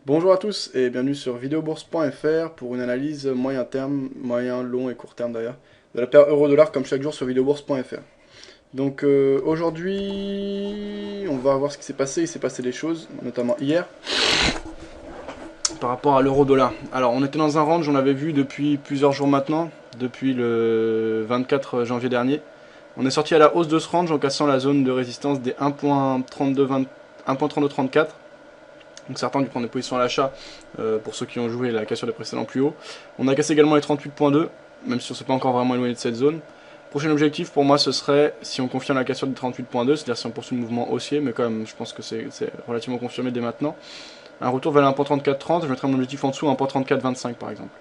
Bonjour à tous et bienvenue sur videobourse.fr pour une analyse moyen terme, moyen, long et court terme d'ailleurs, de la paire euro-dollar comme chaque jour sur videobourse.fr. Donc aujourd'hui, on va voir ce qui s'est passé. Il s'est passé des choses, notamment hier, par rapport à l'euro-dollar. Alors on était dans un range, on l'avait vu depuis plusieurs jours maintenant, depuis le 24 janvier dernier. On est sorti à la hausse de ce range en cassant la zone de résistance des 1.3234. Donc certains ont dû prendre des positions à l'achat pour ceux qui ont joué la cassure des précédents plus hauts. On a cassé également les 38.2, même si on ne s'est pas encore vraiment éloigné de cette zone. Prochain objectif pour moi ce serait, si on confirme la cassure des 38.2, c'est-à-dire si on poursuit le mouvement haussier, mais quand même je pense que c'est relativement confirmé dès maintenant, un retour vers 1.3430, je mettrais mon objectif en dessous à 1.3425 par exemple.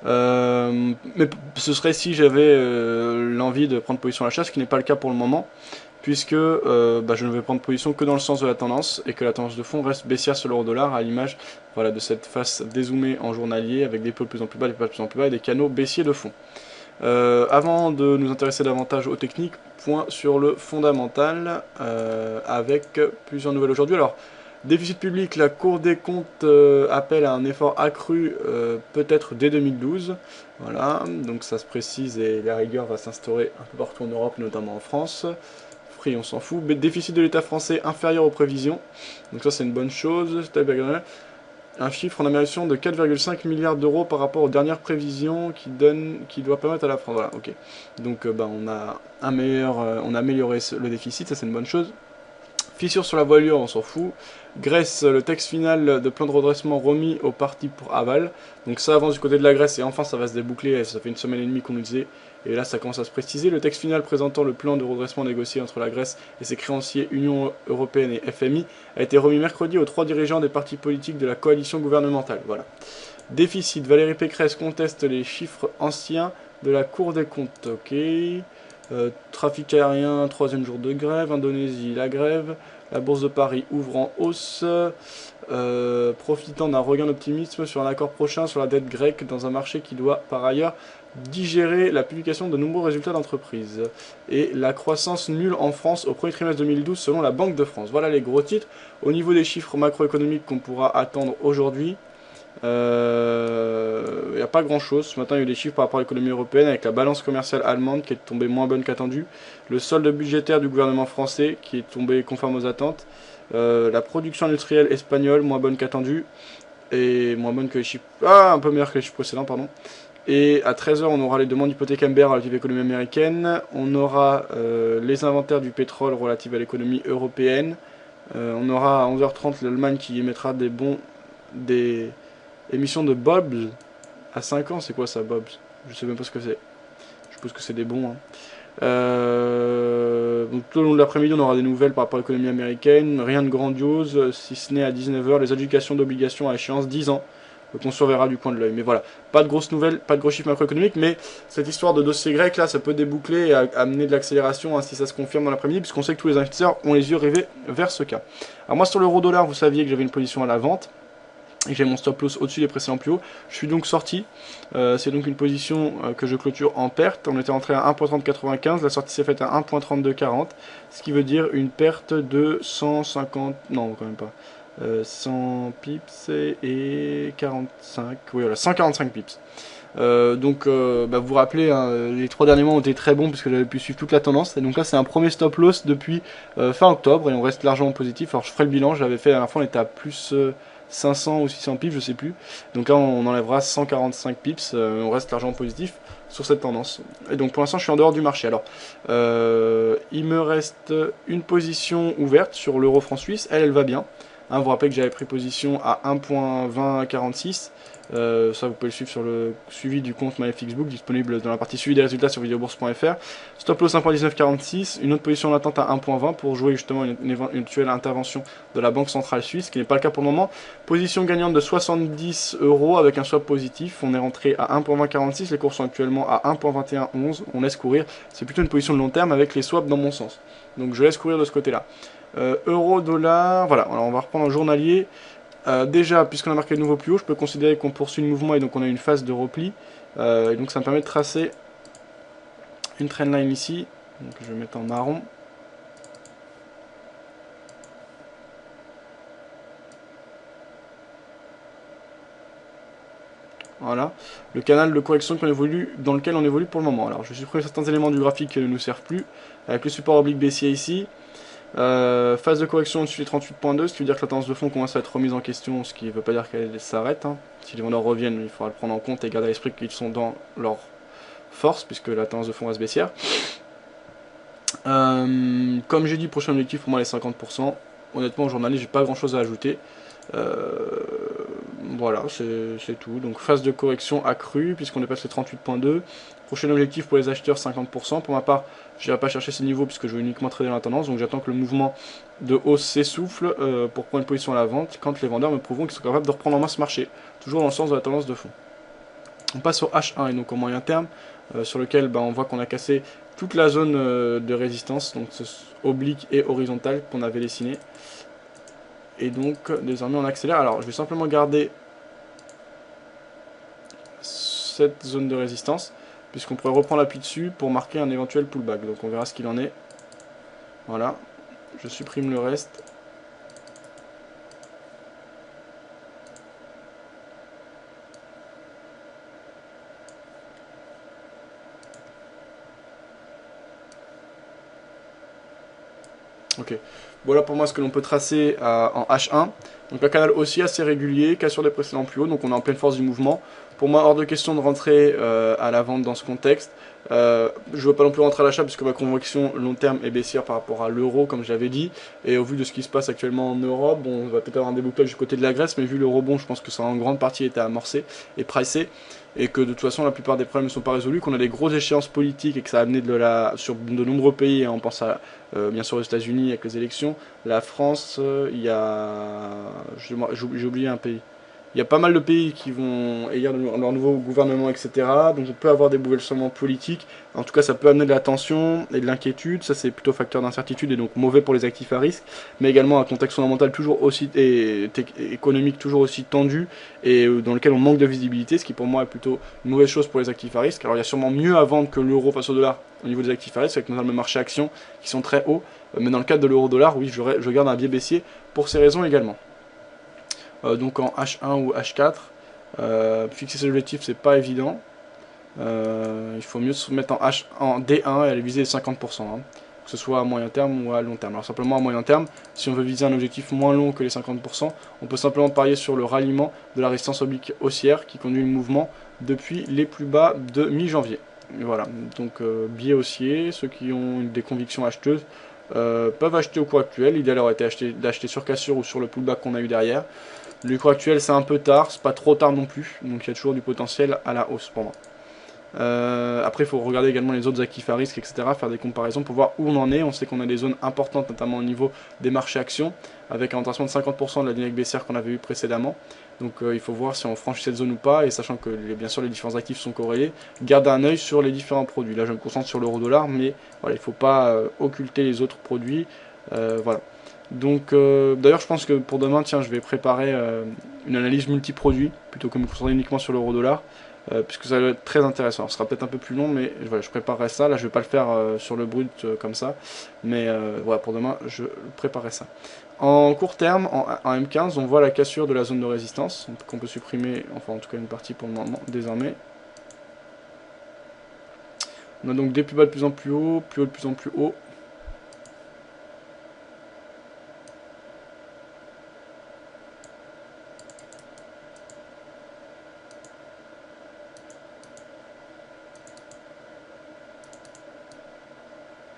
Mais ce serait si j'avais l'envie de prendre position à l'achat, ce qui n'est pas le cas pour le moment, puisque je ne vais prendre position que dans le sens de la tendance, et que la tendance de fond reste baissière sur l'euro-dollar, à l'image de cette face dézoomée en journalier, avec des pôles de plus en plus bas, des pôles de plus en plus bas, et des canaux baissiers de fond. Avant de nous intéresser davantage aux techniques, point sur le fondamental, avec plusieurs nouvelles aujourd'hui. Alors, déficit public, la Cour des comptes appelle à un effort accru, peut-être dès 2012. Voilà, donc ça se précise et la rigueur va s'instaurer un peu partout en Europe, notamment en France. Free, on s'en fout. Mais déficit de l'État français inférieur aux prévisions. Donc ça, c'est une bonne chose. Un chiffre en amélioration de 4,5 milliards d'euros par rapport aux dernières prévisions qui doit permettre à la France. Voilà, ok. Donc on a amélioré le déficit, ça c'est une bonne chose. Fissure sur la voilure, on s'en fout. Grèce, le texte final de plan de redressement remis au parti pour aval. Donc ça avance du côté de la Grèce et enfin ça va se déboucler. Ça fait une semaine et demie qu'on nous disait. Et là ça commence à se préciser. Le texte final présentant le plan de redressement négocié entre la Grèce et ses créanciers Union Européenne et FMI a été remis mercredi aux 3 dirigeants des partis politiques de la coalition gouvernementale. Voilà. Déficit, Valérie Pécresse conteste les chiffres anciens de la Cour des comptes. Ok. Trafic aérien, 3e jour de grève. Indonésie, la grève. La bourse de Paris ouvre en hausse, profitant d'un regain d'optimisme sur un accord prochain sur la dette grecque dans un marché qui doit par ailleurs digérer la publication de nombreux résultats d'entreprise. Et la croissance nulle en France au premier trimestre 2012 selon la Banque de France. Voilà les gros titres. Au niveau des chiffres macroéconomiques qu'on pourra attendre aujourd'hui, il n'y a pas grand chose. Ce matin, il y a eu des chiffres par rapport à l'économie européenne avec la balance commerciale allemande qui est tombée moins bonne qu'attendue, le solde budgétaire du gouvernement français qui est tombé conforme aux attentes, la production industrielle espagnole moins bonne qu'attendue, et moins bonne que les chiffres. Ah, un peu meilleure que les chiffres précédents, pardon. Et à 13 h, on aura les demandes d'hypothèque Amber relatives à l'économie américaine, on aura les inventaires du pétrole relatifs à l'économie européenne, on aura à 11 h 30 l'Allemagne qui émettra des bons. Des émission de Bobs à 5 ans, c'est quoi ça, Bobs? Je sais même pas ce que c'est. Je suppose que c'est des bons. Hein. Donc tout au long de l'après-midi, on aura des nouvelles par rapport à l'économie américaine. Rien de grandiose, si ce n'est à 19 h, les adjudications d'obligations à échéance 10 ans. Donc on surveillera du coin de l'œil. Mais voilà, pas de grosses nouvelles, pas de gros chiffres macroéconomiques, mais cette histoire de dossier grec là, ça peut déboucler et amener de l'accélération si ça se confirme dans l'après-midi, puisqu'on sait que tous les investisseurs ont les yeux rivés vers ce cas. Alors moi sur l'euro-dollar, vous saviez que j'avais une position à la vente et j'ai mon stop loss au-dessus des précédents plus hauts. Je suis donc sorti. C'est donc une position que je clôture en perte. On était rentré à 1.3095, la sortie s'est faite à 1.3240, ce qui veut dire une perte de 150, non quand même pas, 100 pips et 45, oui voilà, 145 pips. Vous vous rappelez, hein, les 3 derniers mois ont été très bons puisque j'avais pu suivre toute la tendance. Et donc là, c'est un premier stop loss depuis fin octobre et on reste largement positif. Alors je ferai le bilan, je l'avais fait à la fin, on était à plus 500 ou 600 pips, je sais plus. Donc là, on enlèvera 145 pips, on reste largement positif sur cette tendance. Et donc pour l'instant, je suis en dehors du marché. Alors, il me reste une position ouverte sur l'euro franc suisse, elle va bien. Hein, vous vous rappelez que j'avais pris position à 1.2046. Ça vous pouvez le suivre sur le suivi du compte MyFXBook disponible dans la partie suivi des résultats sur videobourse.fr. Stop loss 1.1946, une autre position d'attente à 1.20 pour jouer justement une éventuelle intervention de la Banque Centrale Suisse, ce qui n'est pas le cas pour le moment. Position gagnante de 70 € avec un swap positif, on est rentré à 1.2046, les cours sont actuellement à 1.2111, on laisse courir, c'est plutôt une position de long terme avec les swaps dans mon sens. Donc je laisse courir de ce côté-là. Euro, dollar, voilà, alors on va reprendre en journalier. Déjà, puisqu'on a marqué le nouveau plus haut, je peux considérer qu'on poursuit le mouvement et donc on a une phase de repli. Et donc ça me permet de tracer une trendline ici. Donc je vais mettre en marron. Voilà, le canal de correction dans lequel on évolue pour le moment. Alors je supprime certains éléments du graphique qui ne nous servent plus, avec le support oblique baissier ici. Phase de correction au-dessus des 38.2, ce qui veut dire que la tendance de fond commence à être remise en question, ce qui ne veut pas dire qu'elle s'arrête. Hein. Si les vendeurs reviennent, il faudra le prendre en compte et garder à l'esprit qu'ils sont dans leur force, puisque la tendance de fond reste baissière. Comme j'ai dit, prochain objectif pour moi les 50%. Honnêtement, au journaliste, j'ai pas grand chose à ajouter. Voilà, c'est tout. Donc phase de correction accrue, puisqu'on dépasse les 38.2. Prochain objectif pour les acheteurs, 50%. Pour ma part, je n'irai pas chercher ces niveaux, puisque je vais uniquement trader la tendance. Donc j'attends que le mouvement de hausse s'essouffle pour prendre une position à la vente, quand les vendeurs me prouveront qu'ils sont capables de reprendre en main ce marché. Toujours dans le sens de la tendance de fond. On passe au H1 et donc au moyen terme, sur lequel on voit qu'on a cassé toute la zone de résistance, donc oblique et horizontale qu'on avait dessiné. Et donc désormais on accélère. Alors je vais simplement garder cette zone de résistance, puisqu'on pourrait reprendre l'appui dessus pour marquer un éventuel pullback. Donc on verra ce qu'il en est. Voilà, je supprime le reste. Ok, voilà pour moi ce que l'on peut tracer en H1. Donc un canal aussi assez régulier, cassure des précédents plus hauts, donc on est en pleine force du mouvement. Pour moi, hors de question de rentrer à la vente dans ce contexte. Je ne veux pas non plus rentrer à l'achat puisque ma conviction long terme est baissière par rapport à l'euro, comme je l'avais dit. Et au vu de ce qui se passe actuellement en Europe, bon, on va peut-être avoir un débouclage du côté de la Grèce, mais vu le rebond, je pense que ça a en grande partie été amorcé et pricé. Et que de toute façon, la plupart des problèmes ne sont pas résolus, qu'on a des grosses échéances politiques et que ça a amené sur de nombreux pays, hein, on pense à bien sûr aux États-Unis avec les élections, la France, il y a. J'ai oublié un pays. Il y a pas mal de pays qui vont élire leur nouveau gouvernement, etc. Donc on peut avoir des bouleversements politiques. En tout cas, ça peut amener de la tension et de l'inquiétude. Ça, c'est plutôt facteur d'incertitude et donc mauvais pour les actifs à risque. Mais également un contexte fondamental toujours aussi économique toujours aussi tendu et dans lequel on manque de visibilité, ce qui pour moi est plutôt une mauvaise chose pour les actifs à risque. Alors il y a sûrement mieux à vendre que l'euro face au dollar au niveau des actifs à risque, avec notamment le marché actions qui sont très hauts. Mais dans le cadre de l'euro-dollar, oui, je garde un biais baissier pour ces raisons également. Donc en H1 ou H4, fixer ses objectifs c'est pas évident. Il faut mieux se mettre en D1 et aller viser les 50%, hein, que ce soit à moyen terme ou à long terme. Alors simplement à moyen terme, si on veut viser un objectif moins long que les 50%, on peut simplement parier sur le ralliement de la résistance oblique haussière qui conduit le mouvement depuis les plus bas de mi-janvier. Voilà, donc biais haussier, ceux qui ont des convictions acheteuses peuvent acheter au cours actuel. L'idéal aurait été d'acheter sur cassure ou sur le pullback qu'on a eu derrière. Le cours actuel c'est un peu tard, c'est pas trop tard non plus, donc il y a toujours du potentiel à la hausse pour moi. Après il faut regarder également les autres actifs à risque, etc., faire des comparaisons pour voir où on en est. On sait qu'on a des zones importantes, notamment au niveau des marchés actions, avec un redressement de 50% de la dynamique baissière qu'on avait eu précédemment. Donc il faut voir si on franchit cette zone ou pas, et sachant que bien sûr les différents actifs sont corrélés, garder un œil sur les différents produits. Là je me concentre sur l'euro-dollar, mais voilà, il ne faut pas occulter les autres produits. Voilà. Donc d'ailleurs je pense que pour demain, tiens, je vais préparer une analyse multi-produits, plutôt que me concentrer uniquement sur l'euro-dollar. Puisque ça va être très intéressant. Ce sera peut-être un peu plus long, mais voilà, je préparerai ça. Là, je vais pas le faire sur le brut comme ça, mais voilà, pour demain, je préparerai ça. En court terme, en M15, on voit la cassure de la zone de résistance, qu'on peut supprimer, enfin en tout cas une partie pour le moment, désormais. On a donc des plus bas de plus en plus haut de plus en plus haut.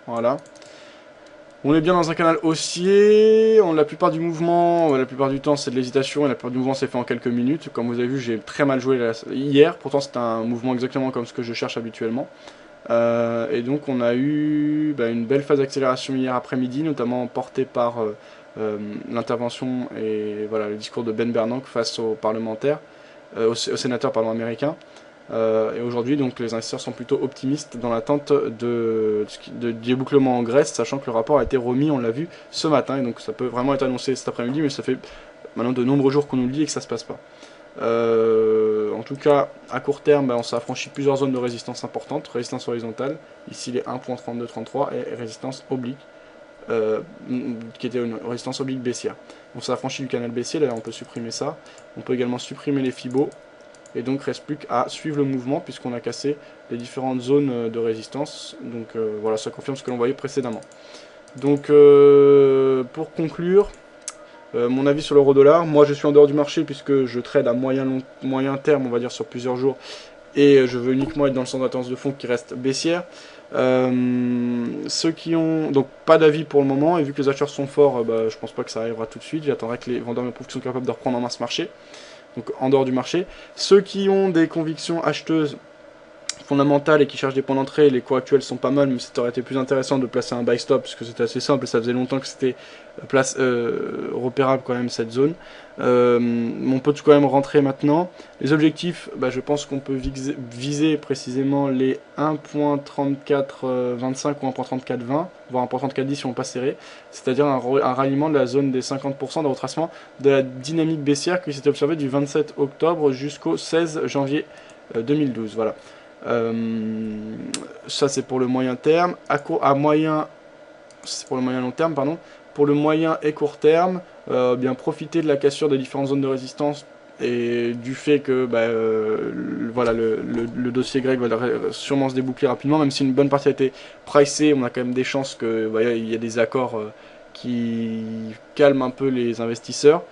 Voilà. On est bien dans un canal haussier, la plupart du mouvement, la plupart du temps c'est de l'hésitation et la plupart du mouvement s'est fait en quelques minutes. Comme vous avez vu, j'ai très mal joué hier, pourtant c'était un mouvement exactement comme ce que je cherche habituellement. Et donc on a eu une belle phase d'accélération hier après-midi, notamment portée par l'intervention et voilà, le discours de Ben Bernanke face aux parlementaires, aux sénateurs américains. Et aujourd'hui, donc, les investisseurs sont plutôt optimistes dans l'attente de débouclement en Grèce, sachant que le rapport a été remis, on l'a vu, ce matin. Et donc ça peut vraiment être annoncé cet après-midi, mais ça fait maintenant de nombreux jours qu'on nous le dit et que ça se passe pas. En tout cas, à court terme, on s'est affranchi plusieurs zones de résistance importantes. Résistance horizontale, ici les 1.3233, et résistance oblique, qui était une résistance oblique baissière. On s'est affranchi du canal baissier, là on peut supprimer ça. On peut également supprimer les Fibos. et donc reste plus qu'à suivre le mouvement puisqu'on a cassé les différentes zones de résistance. Donc voilà, ça confirme ce que l'on voyait précédemment. Donc pour conclure, mon avis sur l'euro-dollar, moi je suis en dehors du marché puisque je trade à moyen terme, on va dire sur plusieurs jours, et je veux uniquement être dans le centre de tendance de fond qui reste baissière. Ceux qui ont donc pas d'avis pour le moment, et vu que les acheteurs sont forts, je pense pas que ça arrivera tout de suite. J'attendrai que les vendeurs me prouvent qu'ils sont capables de reprendre en main ce marché, donc en dehors du marché. Ceux qui ont des convictions acheteuses fondamentales et qui cherchent des points d'entrée, les cours actuels sont pas mal, mais ça aurait été plus intéressant de placer un buy stop parce que c'était assez simple et ça faisait longtemps que c'était repérable quand même cette zone. On peut quand même rentrer maintenant. Les objectifs, je pense qu'on peut viser précisément les 1.3425 ou 1.3420, voire 1.3410 si on pas serré, c'est-à-dire un ralliement de la zone des 50% de retracement de la dynamique baissière qui s'était observée du 27 octobre jusqu'au 16 janvier 2012. Voilà. Ça c'est pour le moyen terme. C'est pour le moyen long terme, pardon. Pour le moyen et court terme, bien profiter de la cassure des différentes zones de résistance et du fait que voilà, le dossier grec va sûrement se déboucler rapidement, même si une bonne partie a été pricée, on a quand même des chances que il y a des accords qui calment un peu les investisseurs,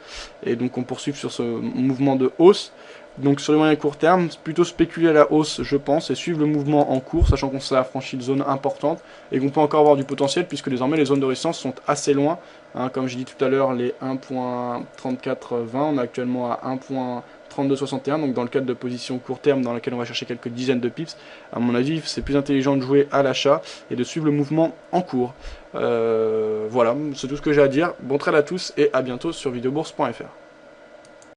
et donc on poursuit sur ce mouvement de hausse. Donc sur le moyen et court terme, plutôt spéculer à la hausse je pense, et suivre le mouvement en cours, sachant qu'on s'est affranchi de zones importantes, et qu'on peut encore avoir du potentiel, puisque désormais les zones de résistance sont assez loin, hein, comme j'ai dit tout à l'heure, les 1.3420, on est actuellement à 1.3261, donc dans le cadre de position court terme, dans laquelle on va chercher quelques dizaines de pips, à mon avis c'est plus intelligent de jouer à l'achat, et de suivre le mouvement en cours. Voilà, c'est tout ce que j'ai à dire, bon trade à tous, et à bientôt sur videobourse.fr.